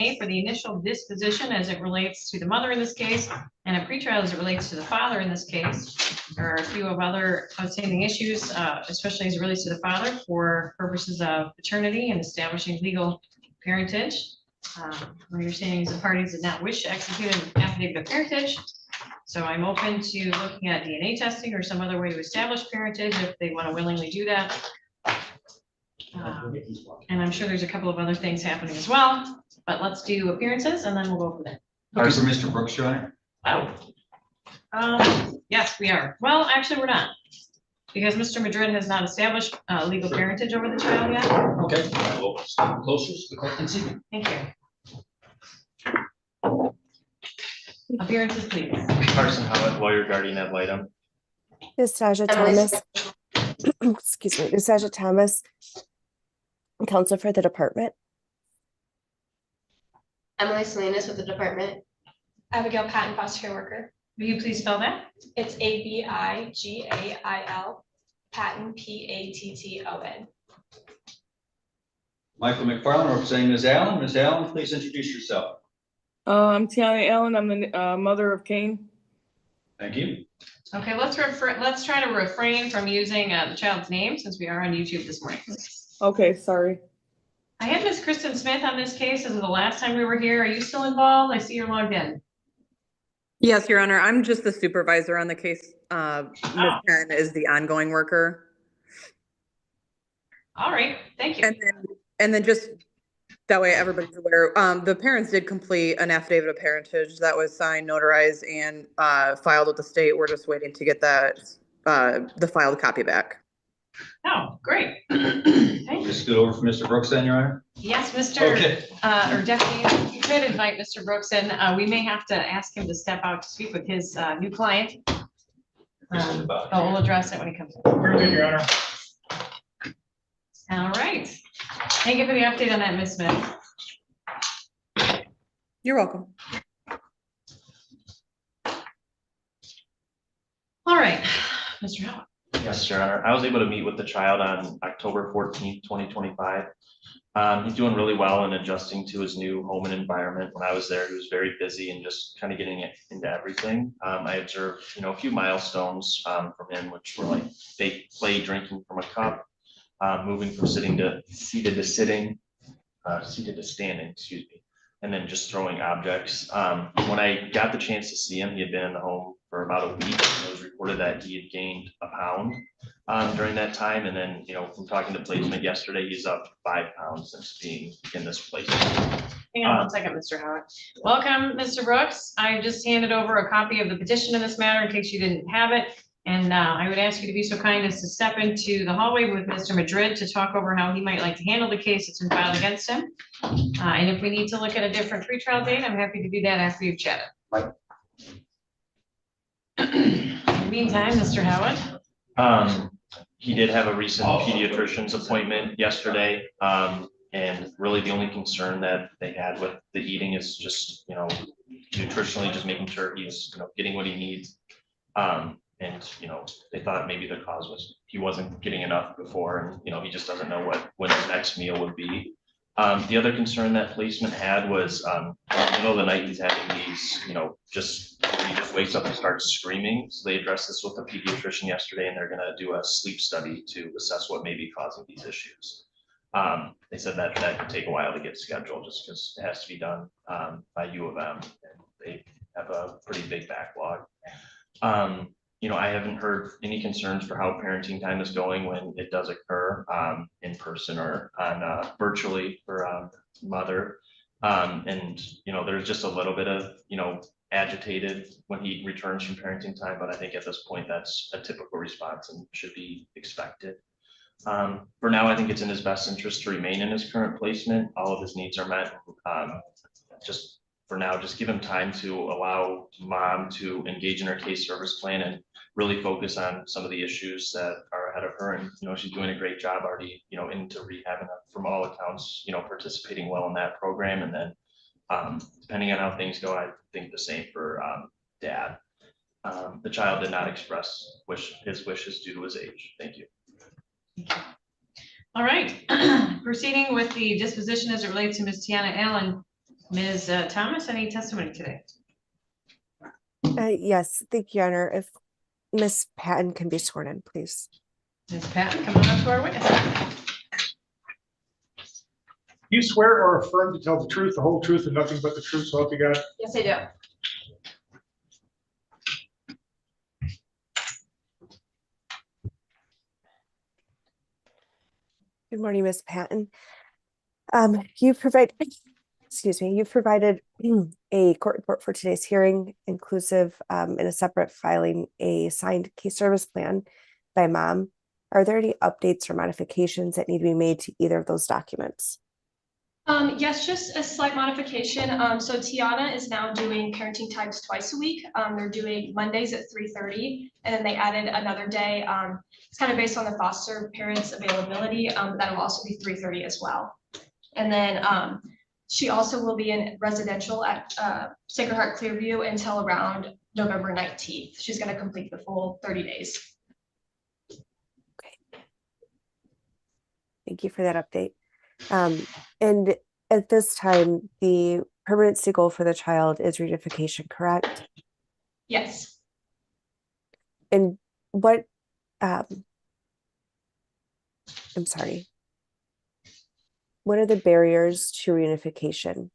for the initial disposition as it relates to the mother in this case, and a pretrial as it relates to the father in this case. There are a few of other outstanding issues, especially as it relates to the father for purposes of paternity and establishing legal parentage. My understanding is the parties did not wish to execute an affidavit of parentage. So I'm open to looking at DNA testing or some other way to establish parentage if they want to willingly do that. And I'm sure there's a couple of other things happening as well, but let's do appearances and then we'll go from there. Okay, for Mr. Brooks, Your Honor. Oh, yes, we are. Well, actually, we're not. Because Mr. Madrid has not established legal parentage over the child yet. Okay, we'll step closest to the court and see. Thank you. Appearances, please. Carson Howard, lawyer, guardian ad litem. Nastasia Thomas. Excuse me, Nastasia Thomas, counsel for the department. Emily Salinas with the department. Abigail Patton, foster care worker. Will you please spell that? It's ABIGAIL, Patton, PATTON. Michael McFarland representing Ms. Allen. Ms. Allen, please introduce yourself. I'm Tiana Allen. I'm the mother of Cain. Thank you. Okay, let's try to refrain from using the child's name since we are on YouTube this morning. Okay, sorry. I had Miss Kristen Smith on this case as of the last time we were here. Are you still involved? I see you're logged in. Yes, Your Honor. I'm just the supervisor on the case. Ms. Penn is the ongoing worker. All right, thank you. And then just that way everybody's aware, the parents did complete an affidavit of parentage that was signed, notarized, and filed with the state. We're just waiting to get that the filed copy back. Oh, great. Thank you. Just go over for Mr. Brooks then, Your Honor. Yes, Mr. Okay. Or Deputy, you could invite Mr. Brooks in. We may have to ask him to step out to speak with his new client. We'll address it when he comes in. Very good, Your Honor. All right. Thank you for the update on that, Ms. Smith. You're welcome. All right, Mr. Howard. Yes, Your Honor. I was able to meet with the child on October 14th, 2025. He's doing really well in adjusting to his new home and environment. When I was there, he was very busy and just kind of getting it into everything. I observed, a few milestones from him, which were like fake play, drinking from a cup, moving from seated to standing, excuse me, and then just throwing objects. When I got the chance to see him, he had been in the home for about a week, and it was reported that he had gained a pound during that time. And then, from talking to placement yesterday, he's up 5 pounds since being in this place. Hang on one second, Mr. Howard. Welcome, Mr. Brooks. I just handed over a copy of the petition in this matter in case you didn't have it. And I would ask you to be so kind as to step into the hallway with Mr. Madrid to talk over how he might like to handle the case that's been filed against him. And if we need to look at a different pretrial date, I'm happy to do that after you've chatted. Right. In the meantime, Mr. Howard. He did have a recent pediatrician's appointment yesterday. And really the only concern that they had with the eating is just, nutritionally, just making sure he's, getting what he needs. And, they thought maybe the cause was he wasn't getting enough before, and, he just doesn't know when his next meal would be. The other concern that placement had was, in the middle of the night, he's having these, he just wakes up and starts screaming. So they addressed this with the pediatrician yesterday, and they're gonna do a sleep study to assess what may be causing these issues. They said that could take a while to get scheduled just because it has to be done by U of M, and they have a pretty big backlog. I haven't heard any concerns for how parenting time is going when it does occur in person or on virtually for mother. And there's just a little bit of agitated when he returns from parenting time, but I think at this point that's a typical response and should be expected. For now, I think it's in his best interest to remain in his current placement. All of his needs are met. Just for now, just give him time to allow mom to engage in her case service plan and really focus on some of the issues that are ahead of her. And, she's doing a great job already, into rehab and from all accounts, participating well in that program. And then depending on how things go, I think the same for dad. The child did not express his wishes due to his age. Thank you. All right, proceeding with the disposition as it relates to Ms. Tiana Allen. Ms. Thomas, any testimony today? Yes, thank you, Your Honor. If Miss Patton can be sworn in, please. Ms. Patton, come on up to our witness. You swear or affirm to tell the truth, the whole truth, and nothing but the truth, so help you God? Yes, I do. Good morning, Miss Patton. You provide, excuse me, you've provided a court report for today's hearing, inclusive in a separate filing, a signed case service plan by mom. Are there any updates or modifications that need to be made to either of those documents? Yes, just a slight modification. So Tiana is now doing parenting times twice a week. They're doing Mondays at 3:30, and then they added another day. It's kind of based on the foster parents' availability. That'll also be 3:30 as well. And then she also will be in residential at Sacred Heart Clearview until around November 19th. She's going to complete the full 30 days. Thank you for that update. And at this time, the permanency goal for the child is reunification, correct? Yes. And what, I'm sorry. What are the barriers to reunification?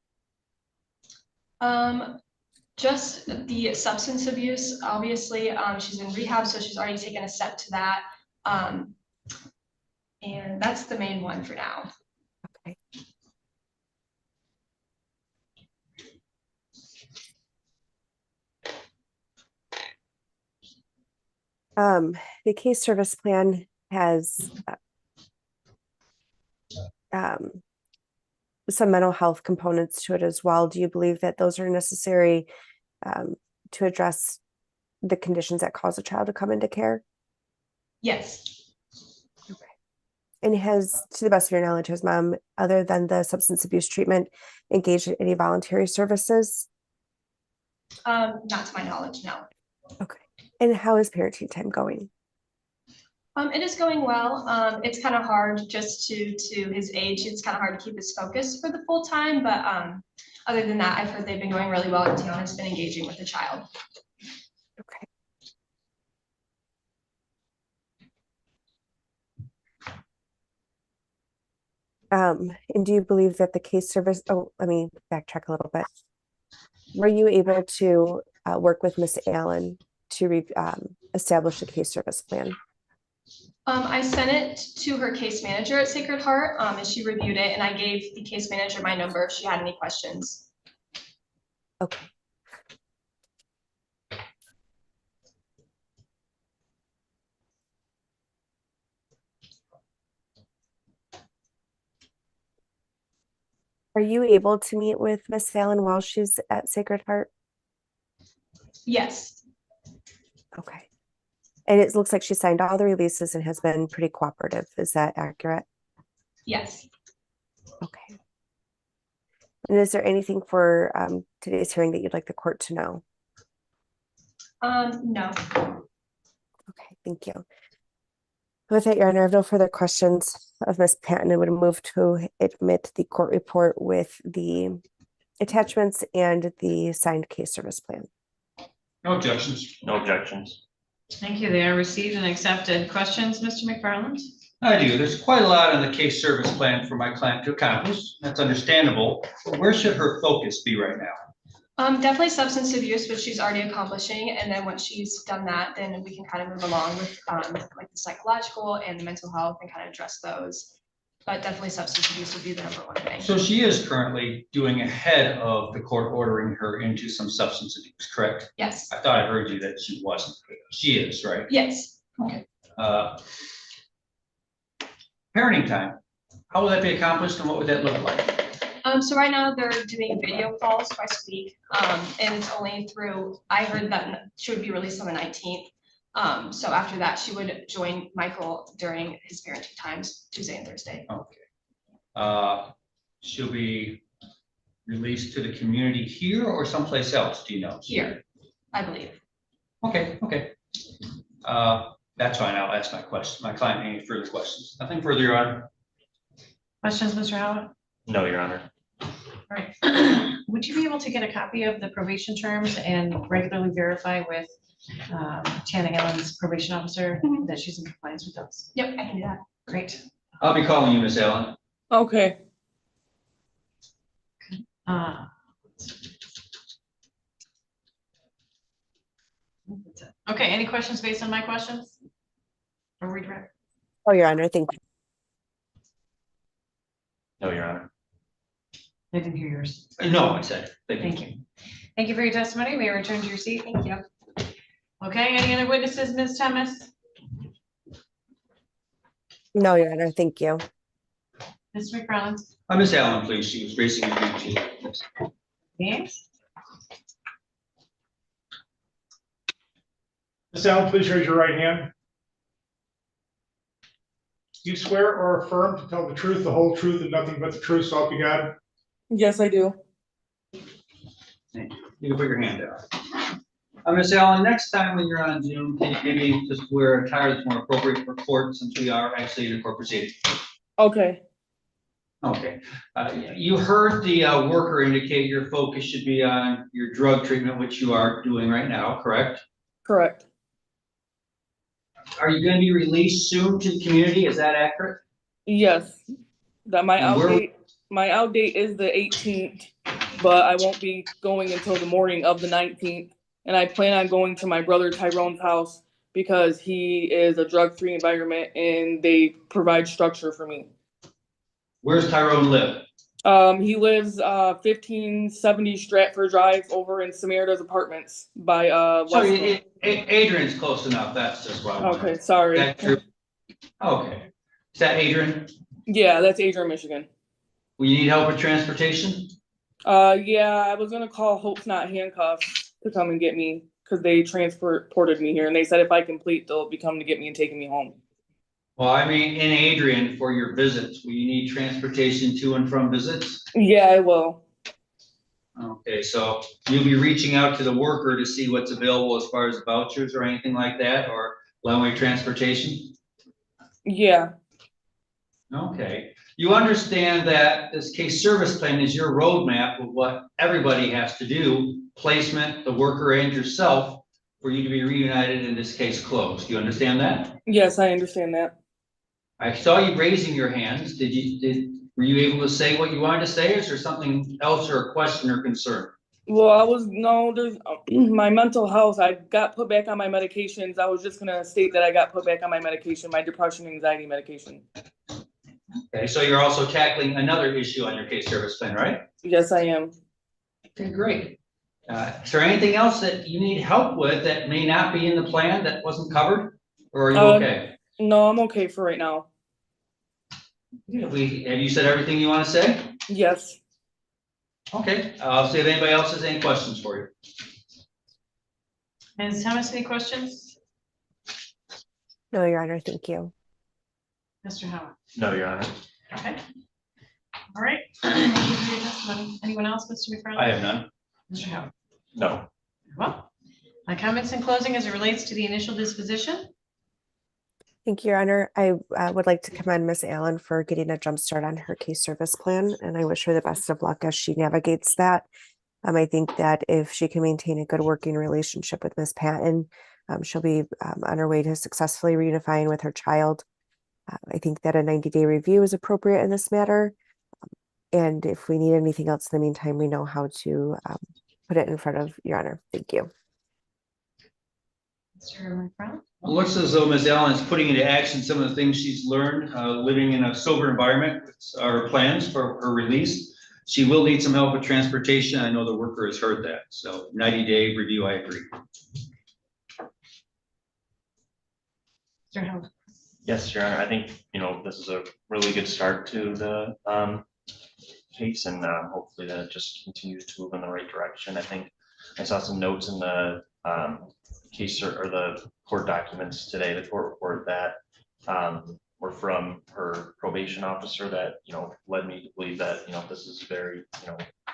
Just the substance abuse. Obviously, she's in rehab, so she's already taken a step to that. And that's the main one for now. Okay. The case service plan has some mental health components to it as well. Do you believe that those are necessary to address the conditions that cause a child to come into care? Yes. Okay. And has, to the best of your knowledge, has mom, other than the substance abuse treatment, engaged in any voluntary services? Not to my knowledge, no. Okay. And how is parenting time going? It is going well. It's kind of hard just to his age. It's kind of hard to keep his focus for the full time, but other than that, I've heard they've been going really well, and Tiana's been engaging with the child. Okay. And do you believe that the case service, oh, let me backtrack a little bit. Were you able to work with Miss Allen to establish a case service plan? I sent it to her case manager at Sacred Heart, and she reviewed it, and I gave the case manager my number if she had any questions. Okay. Are you able to meet with Miss Allen while she's at Sacred Heart? Yes. Okay. And it looks like she signed all the releases and has been pretty cooperative. Is that accurate? Yes. Okay. And is there anything for today's hearing that you'd like the court to know? No. Okay, thank you. With that, Your Honor, I have no further questions of Ms. Patton. I would move to admit the court report with the attachments and the signed case service plan. No objections. No objections. Thank you. They are received and accepted. Questions, Mr. McFarland? I do. There's quite a lot on the case service plan for my client to accomplish. That's understandable. But where should her focus be right now? Definitely substance abuse, which she's already accomplishing, and then once she's done that, then we can kind of move along with like the psychological and the mental health and kind of address those. But definitely substance abuse would be the number one thing. So she is currently doing ahead of the court ordering her into some substance abuse, correct? Yes. I thought I heard you that she wasn't. She is, right? Yes. Okay. Parenting time, how will that be accomplished and what would that look like? So right now they're doing video calls twice a week, and it's only through, I heard that she would be released on the 19th. So after that, she would join Michael during his parenting times, Tuesday and Thursday. Okay. She'll be released to the community here or someplace else, do you know? Here, I believe. Okay, okay. That's fine, I'll ask my client any further questions. Nothing further, Your Honor. Questions, Mr. Howard? No, Your Honor. All right. Would you be able to get a copy of the probation terms and regularly verify with Tana Allen's probation officer that she's in compliance with those? Yep, I can do that. Great. I'll be calling you, Miss Allen. Okay. Uh, Okay, any questions based on my questions? Or redirect? Oh, Your Honor, thank you. No, Your Honor. I didn't hear yours. No, I said, thank Thank you. you. Thank you for your testimony. May you return to your seat. Thank you. Okay, any other witnesses, Ms. Thomas? No, Your Honor, thank you. Mr. McFarland? Miss Allen, please, she was raising her hand. Yes. Ms. Allen, please raise your right hand. You swear or affirm to tell the truth, the whole truth, and nothing but the truth, so help you God? Yes, I do. Thank you. You can put your hand down. Miss Allen, next time when you're on Zoom, can you maybe just wear a attire that's more appropriate for court since we are actually in a court proceeding? Okay. Okay. You heard the worker indicate your focus should be on your drug treatment, which you are doing right now, correct? Correct. Are you going to be released soon to the community? Is that accurate? Yes. That my And out where- date, my out date is the 18th, but I won't be going until the morning of the 19th. And I plan on going to my brother Tyrone's house because he is a drug-free environment and they provide structure for me. Where's Tyrone live? He lives 1570 Stratford Drive over in Samarita's apartments by So Westland. Adrian's close enough. That's just what I wanted. Okay, sorry. That true? Okay. Is that Adrian? Yeah, that's Adrian, Michigan. Will you need help with transportation? Yeah, I was gonna call Hope's Not Handcuffs to come and get me because they transported me here and they said if I complete, they'll be coming to get me and taking me home. Well, I mean, in Adrian for your visits, will you need transportation to and from visits? Yeah, I will. Okay, so you'll be reaching out to the worker to see what's available as far as vouchers or anything like that, or one-way transportation? Yeah, Okay, you understand that this case service plan is your roadmap of what everybody has to do, placement, the worker and yourself, for you to be reunited in this case closed. Do you understand that? yes, I understand that. I saw you raising your hands. Were you able to say what you wanted to say? Is there something else or a question or concern? Well, there's my mental health. I got put back on my medications. I was just gonna state that I got put back on my medication, my depression, anxiety medication. Okay, so you're also tackling another issue on your case service plan, right? Yes, I am. Okay, great. Is there anything else that you need help with that may not be in the plan that wasn't covered? Or are you okay? No, I'm okay for right now. Have you said everything you want to say? Yes. Okay, I'll see if anybody else has any questions for you. Ms. Thomas, any questions? No, Your Honor, thank you. Mr. Howard? No, Your Honor. Okay. All right. Thank you for your testimony. Anyone else, Mr. McFarland? I have none. Mr. Howard? No. Well, my comments in closing as it relates to the initial disposition. Thank you, Your Honor. I would like to commend Ms. Allen for getting a jump start on her case service plan, and I wish her the best of luck as she navigates that. I think that if she can maintain a good working relationship with Ms. Patton, she'll be on her way to successfully reunifying with her child. I think that a 90-day review is appropriate in this matter. And if we need anything else in the meantime, we know how to put it in front of Your Honor. Thank you. Mr. McFarland? It looks as though Ms. Allen is putting into action some of the things she's learned, living in a sober environment, our plans for her release. She will need some help with transportation. I know the worker has heard that. So 90-day review, I agree. Mr. Howard? Yes, Your Honor. I think, this is a really good start to the case and hopefully that it just continues to move in the right direction. I think I saw some notes in the case or the court documents today, the court report that were from her probation officer that, led me to believe that, this is very,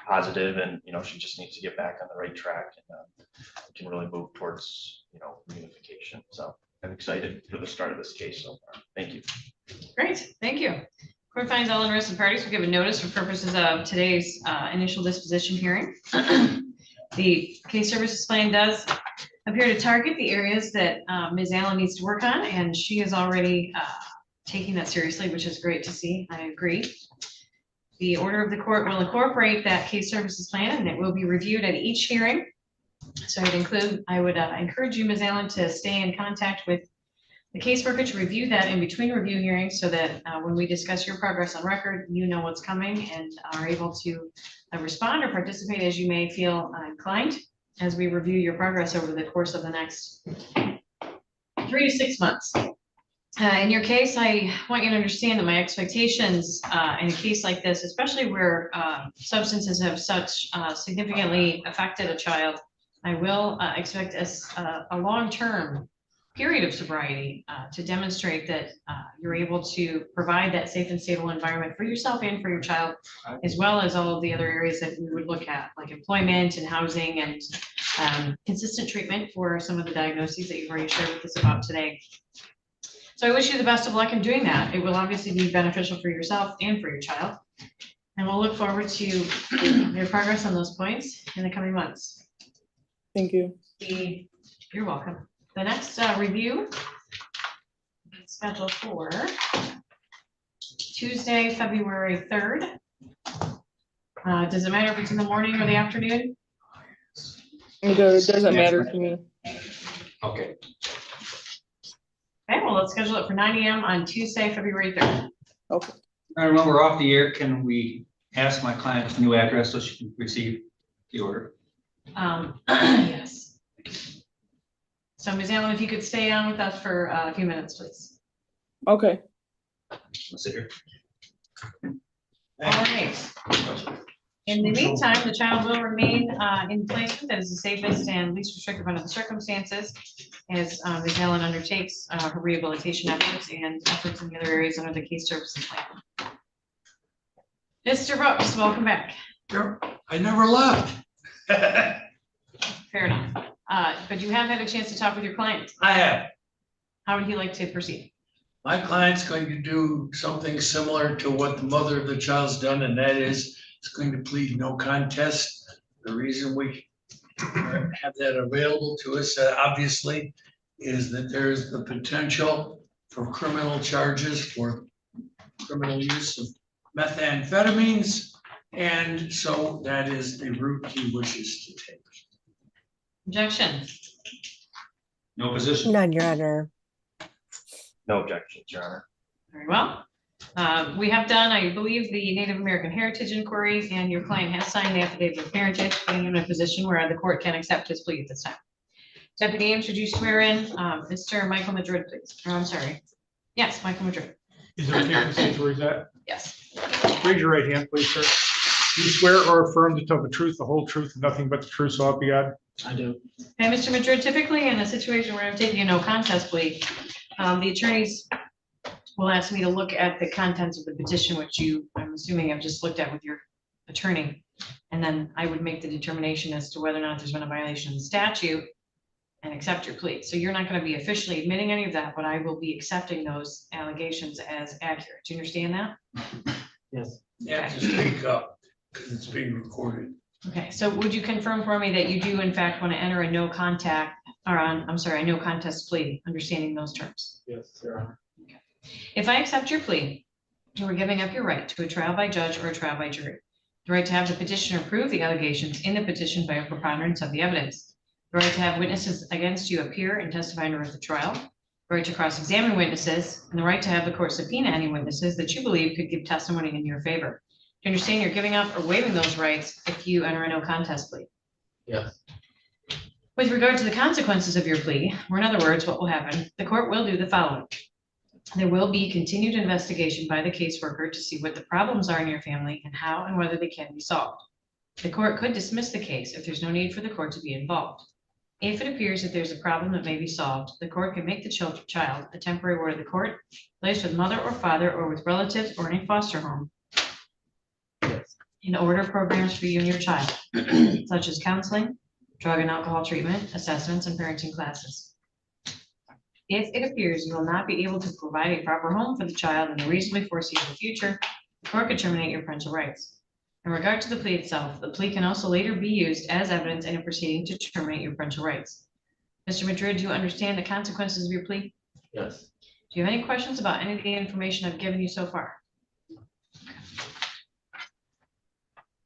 positive and, she just needs to get back on the right track and we can really move towards, reunification. So I'm excited for the start of this case so far. Thank you. Great, thank you. Court finds all interested parties will give a notice for purposes of today's initial disposition hearing. The case services plan does appear to target the areas that Ms. Allen needs to work on, and she is already taking that seriously, which is great to see. I agree. The order of the court will incorporate that case services plan, and it will be reviewed at each hearing. So I would encourage you, Ms. Allen, to stay in contact with the caseworker to review that in between review hearings, so that when we discuss your progress on record, you know what's coming and are able to respond or participate as you may feel inclined as we review your progress over the course of the next 3 to 6 months. In your case, I want you to understand that my expectations in a case like this, especially where substances have such significantly affected a child, I will expect a long-term period of sobriety to demonstrate that you're able to provide that safe and stable environment for yourself and for your child, as well as all of the other areas that we would look at, like employment and housing and consistent treatment for some of the diagnoses that you've already shared with us about today. So I wish you the best of luck in doing that. It will obviously be beneficial for yourself and for your child. And we'll look forward to your progress on those points in the coming months. Thank you. You're welcome. The next review is scheduled for Tuesday, February 3rd. Does it matter if it's in the morning or the afternoon? It doesn't matter to me. Okay. Okay, well, let's schedule it for 9 AM on Tuesday, February 3rd. Okay. And when we're off the air, can we ask my client's new address so she can receive the order? Yes. So Ms. Allen, if you could stay on with us for a few minutes, please. Okay. Let's sit here. All right. In the meantime, the child will remain in placement that is the safest and least restrictive under the circumstances as Ms. Allen undertakes her rehabilitation efforts and efforts in the other areas under the case services plan. Mr. Brooks, welcome back. I never left. Fair enough. But you have had a chance to talk with your client. I have. How would you like to proceed? My client's going to do something similar to what the mother of the child's done, and that is it's going to plead no contest. The reason we have that available to us, obviously, is that there is the potential for criminal charges for criminal use of methamphetamines. And so that is the route he wishes to take. Objection? No position. None, Your Honor. No objections, Your Honor. Very well. We have done, I believe, the Native American Heritage Inquiry, and your client has signed the affidavit of parentage, putting him in a position where the court can accept his plea at this time. Deputy Ames, should you swear in Mr. Michael Madrid, please? Oh, I'm sorry. Yes, Michael Madrid. Is it okay to say where he's at? Yes. Raise your right hand, please, sir. Do you swear or affirm to tell the truth, the whole truth, and nothing but the truth, so help you God? I do. And Mr. Madrid, typically in a situation where I'm taking a no contest plea, the attorneys will ask me to look at the contents of the petition, which you, I'm assuming, have just looked at with your attorney. And then I would make the determination as to whether or not there's been a violation of the statute and accept your plea. So you're not going to be officially admitting any of that, but I will be accepting those allegations as accurate. Do you understand that? Yes. You have to speak up because it's being recorded. Okay, so would you confirm for me that you do in fact want to enter a no contact, or a no contest plea, understanding those terms? Yes, Your Honor. Okay. If I accept your plea, you are giving up your right to a trial by judge or a trial by jury. The right to have the petitioner prove the allegations in the petition by a preponderance of the evidence. The right to have witnesses against you appear and testify under oath at trial. The right to cross-examine witnesses, and the right to have the court subpoena any witnesses that you believe could give testimony in your favor. Do you understand you're giving up or waiving those rights if you enter a no contest plea? Yes. With regard to the consequences of your plea, or in other words, what will happen, the court will do the following. There will be continued investigation by the caseworker to see what the problems are in your family and how and whether they can be solved. The court could dismiss the case if there's no need for the court to be involved. If it appears that there's a problem that may be solved, the court can make the child a temporary ward of the court, placed with mother or father or with relatives or in a foster home, in order programs for you and your child, such as counseling, drug and alcohol treatment, assessments, and parenting classes. if it appears you will not be able to provide a proper home for the child in the reasonably foreseeable future, or could terminate your parental rights. In regard to the plea itself, the plea can also later be used as evidence in a proceeding to terminate your parental rights. Mr. Madrid, do you understand the consequences of your plea? Yes. Do you have any questions about any of the information I've given you so far?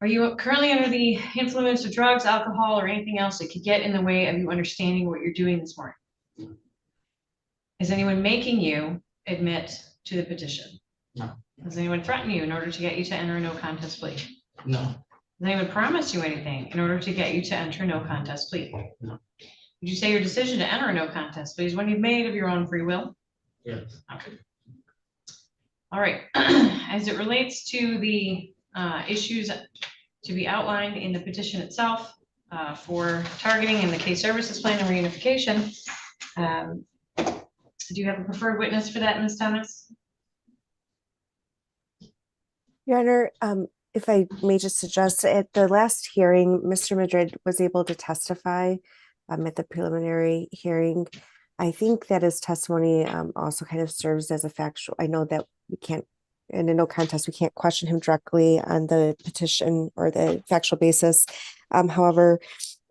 Are you currently under the influence of drugs, alcohol, or anything else that could get in the way of you understanding what you're doing this morning? Is anyone making you admit to the petition? No. Has anyone threatened you in order to get you to enter a no contest plea? No. Has anyone promised you anything in order to get you to enter a no contest plea? No. Would you say your decision to enter a no contest plea is one you've made of your own free will? Yes. Okay. All right. As it relates to the issues to be outlined in the petition itself for targeting in the case services plan and reunification, do you have a preferred witness for that, Ms. Thomas? Your Honor, if I may just suggest, at the last hearing, Mr. Madrid was able to testify at the preliminary hearing. I think that his testimony also kind of serves as a factual. I know that we can't, in a no contest, we can't question him directly on the petition or the factual basis. However,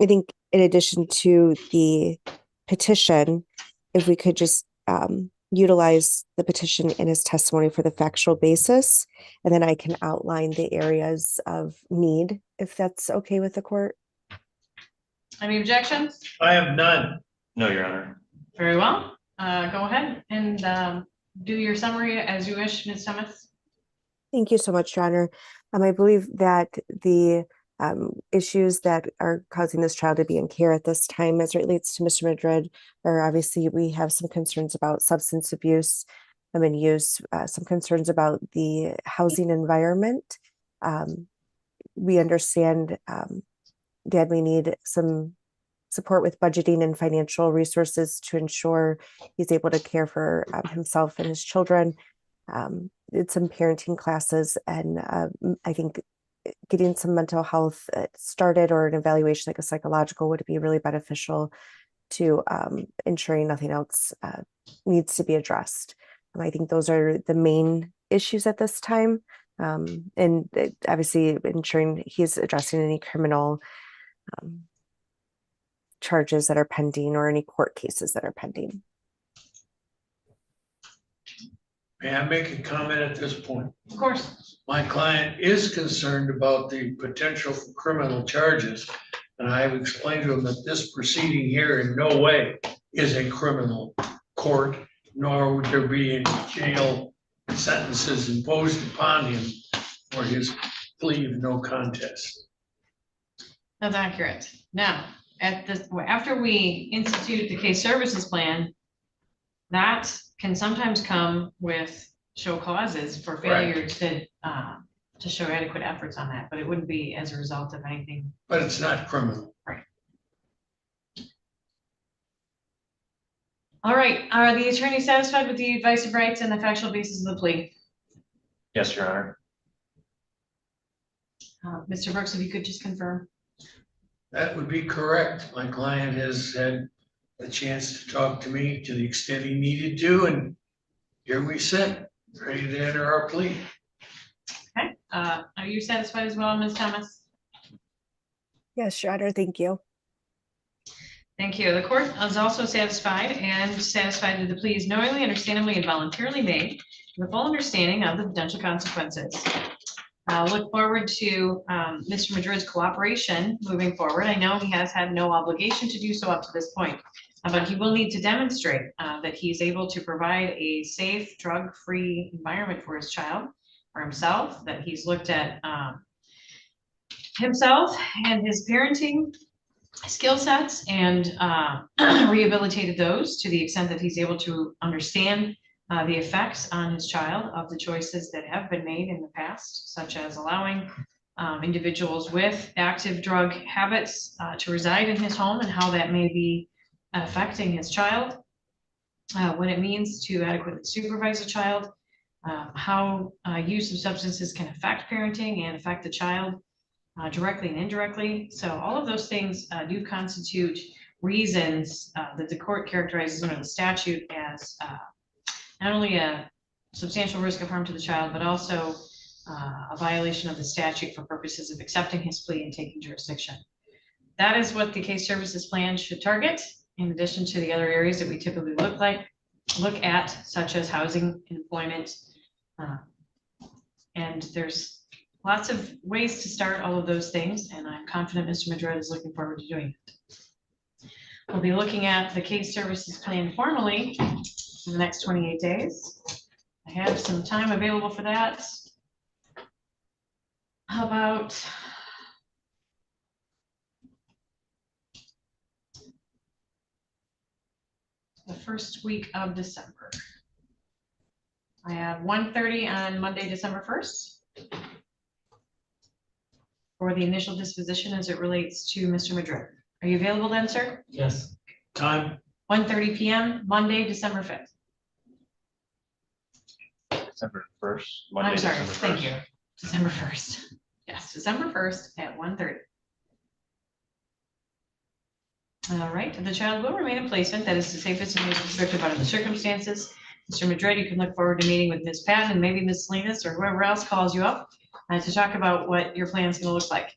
I think in addition to the petition, if we could just utilize the petition in his testimony for the factual basis, and then I can outline the areas of need, if that's okay with the court. Any objections? I have none. No, Your Honor. Very well. Go ahead and do your summary as you wish, Ms. Thomas. Thank you so much, Your Honor. I believe that the issues that are causing this child to be in care at this time as it relates to Mr. Madrid are obviously we have some concerns about substance abuse and use, some concerns about the housing environment. We understand that we need some support with budgeting and financial resources to ensure he's able to care for himself and his children. Did some parenting classes, and I think getting some mental health started or an evaluation like a psychological would be really beneficial to ensuring nothing else needs to be addressed. I think those are the main issues at this time. And obviously ensuring he's addressing any criminal charges that are pending or any court cases that are pending. May I make a comment at this point? Of course. My client is concerned about the potential for criminal charges. And I've explained to him that this proceeding here in no way is a criminal court, nor would there be any jail sentences imposed upon him for his plea of no contest. That's accurate. Now, after we institute the case services plan, that can sometimes come with show causes for failure to show adequate efforts on that, but it wouldn't be as a result of anything. But it's not criminal. Right. All right. Are the attorneys satisfied with the advice of rights and the factual basis of the plea? Yes, Your Honor. Mr. Brooks, if you could just confirm. That would be correct. My client has had a chance to talk to me to the extent he needed to, and here we sit, ready to enter our plea. Okay. Are you satisfied as well, Ms. Thomas? Yes, Your Honor, thank you. Thank you. The court is also satisfied that the plea is knowingly, understandably, and voluntarily made with full understanding of the potential consequences. Look forward to Mr. Madrid's cooperation moving forward. I know he has had no obligation to do so up to this point, but he will need to demonstrate that he is able to provide a safe, drug-free environment for his child, for himself, that he's looked at himself and his parenting skill sets and rehabilitated those to the extent that he's able to understand the effects on his child of the choices that have been made in the past, such as allowing individuals with active drug habits to reside in his home and how that may be affecting his child, what it means to adequately supervise a child, how use of substances can affect parenting and affect the child directly and indirectly. So all of those things do constitute reasons that the court characterizes under the statute as not only a substantial risk of harm to the child, but also a violation of the statute for purposes of accepting his plea and taking jurisdiction. That is what the case services plan should target, in addition to the other areas that we typically look at, such as housing, employment. And there's lots of ways to start all of those things, and I'm confident Mr. Madrid is looking forward to doing it. We'll be looking at the case services plan formally in the next 28 days. I have some time available for that. How about the first week of December? I have 1:30 on Monday, December 1st. For the initial disposition as it relates to Mr. Madrid. Are you available then, sir? Yes. Time? 1:30 p.m., Monday, December 5th. December 1st. Monday, I'm sorry, December thank 1st. you. December 1st. Yes, December 1st at 1:30. All right, the child will remain in placement. That is to say, this is restricted by the circumstances. Mr. Madrid, you can look forward to meeting with Ms. Patton and maybe Ms. Salinas or whoever else calls you up to talk about what your plan is going to look like.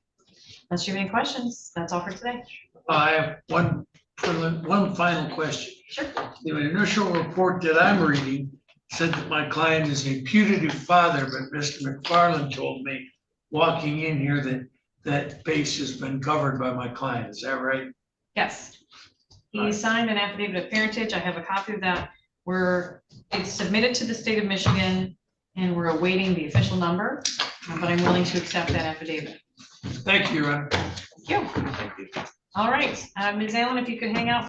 Unless you have any questions, that's all for today. I have one final question. Sure. The initial report that I'm reading said that my client is a putative father, but Mr. McFarland told me walking in here that that base has been covered by my client. Is that right? Yes. He Right. signed an affidavit of parentage. I have a copy of that where it's submitted to the state of Michigan and we're awaiting the official number, but I'm willing to accept that affidavit. Thank you, Your Honor. Thank you. All right, Ms. Allen, if you could hang out